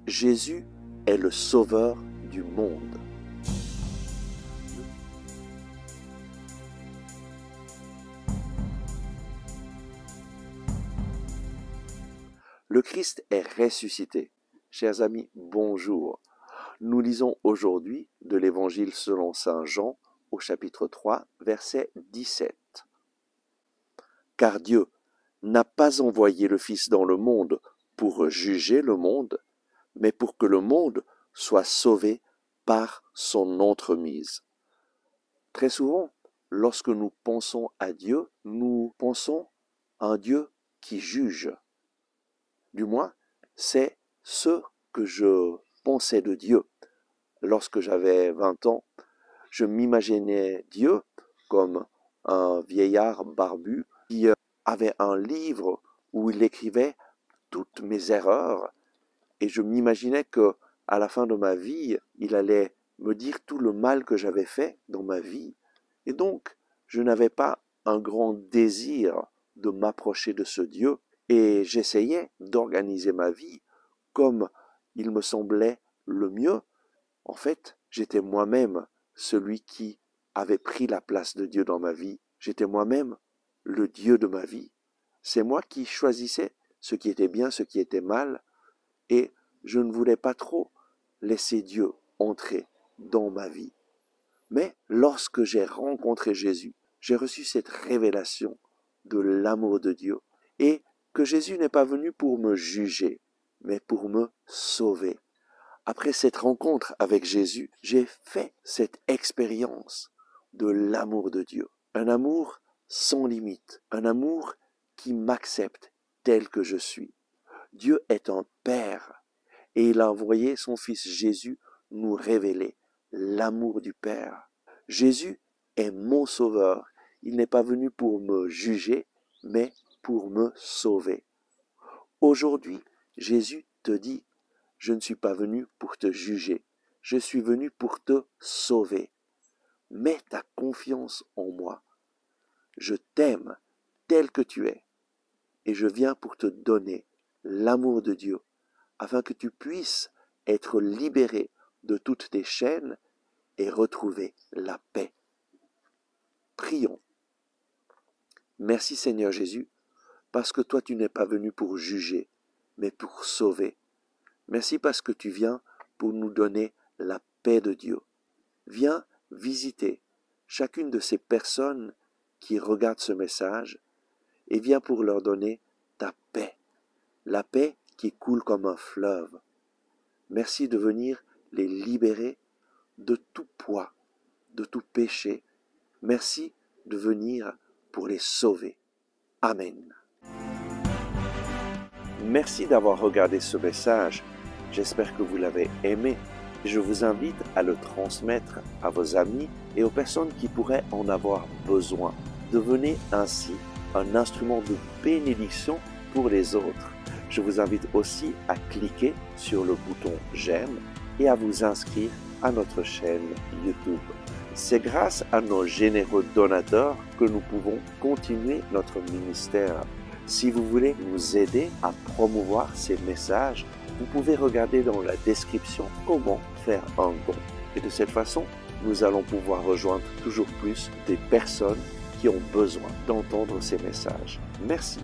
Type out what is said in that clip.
Jésus est le sauveur du monde. Le Christ est ressuscité. Chers amis, bonjour. Nous lisons aujourd'hui de l'Évangile selon saint Jean au chapitre 3, verset 17. Car Dieu n'a pas envoyé le Fils dans le monde pour juger le monde, mais pour que le monde soit sauvé par son entremise. Très souvent, lorsque nous pensons à Dieu, nous pensons à un Dieu qui juge. Du moins, c'est ce que je pensais de Dieu. Lorsque j'avais 20 ans, je m'imaginais Dieu comme un vieillard barbu qui avait un livre où il écrivait toutes mes erreurs, et je m'imaginais que à la fin de ma vie, il allait me dire tout le mal que j'avais fait dans ma vie. Et donc, je n'avais pas un grand désir de m'approcher de ce Dieu, et j'essayais d'organiser ma vie comme il me semblait le mieux. En fait, j'étais moi-même celui qui avait pris la place de Dieu dans ma vie. J'étais moi-même le Dieu de ma vie. C'est moi qui choisissais ce qui était bien, ce qui était mal, et je ne voulais pas trop laisser Dieu entrer dans ma vie. Mais lorsque j'ai rencontré Jésus, j'ai reçu cette révélation de l'amour de Dieu, et que Jésus n'est pas venu pour me juger, mais pour me sauver. Après cette rencontre avec Jésus, j'ai fait cette expérience de l'amour de Dieu. Un amour sans limite, un amour qui m'accepte tel que je suis. Dieu est un Père et il a envoyé son Fils Jésus nous révéler l'amour du Père. Jésus est mon sauveur. Il n'est pas venu pour me juger, mais pour me sauver. Aujourd'hui, Jésus te dit, je ne suis pas venu pour te juger, je suis venu pour te sauver. Mets ta confiance en moi. Je t'aime tel que tu es et je viens pour te donner l'amour de Dieu afin que tu puisses être libéré de toutes tes chaînes et retrouver la paix. Prions. Merci Seigneur Jésus, parce que toi tu n'es pas venu pour juger, mais pour sauver. Merci parce que tu viens pour nous donner la paix de Dieu. Viens visiter chacune de ces personnes qui regardent ce message et viens pour leur donner ta paix, la paix qui coule comme un fleuve. Merci de venir les libérer de tout poids, de tout péché. Merci de venir pour les sauver. Amen. Merci d'avoir regardé ce message. J'espère que vous l'avez aimé. Je vous invite à le transmettre à vos amis et aux personnes qui pourraient en avoir besoin. Devenez ainsi un instrument de bénédiction pour les autres. Je vous invite aussi à cliquer sur le bouton j'aime et à vous inscrire à notre chaîne YouTube. C'est grâce à nos généreux donateurs que nous pouvons continuer notre ministère. Si vous voulez nous aider à promouvoir ces messages, vous pouvez regarder dans la description comment faire un don. Et de cette façon, nous allons pouvoir rejoindre toujours plus des personnes qui ont besoin d'entendre ces messages. Merci.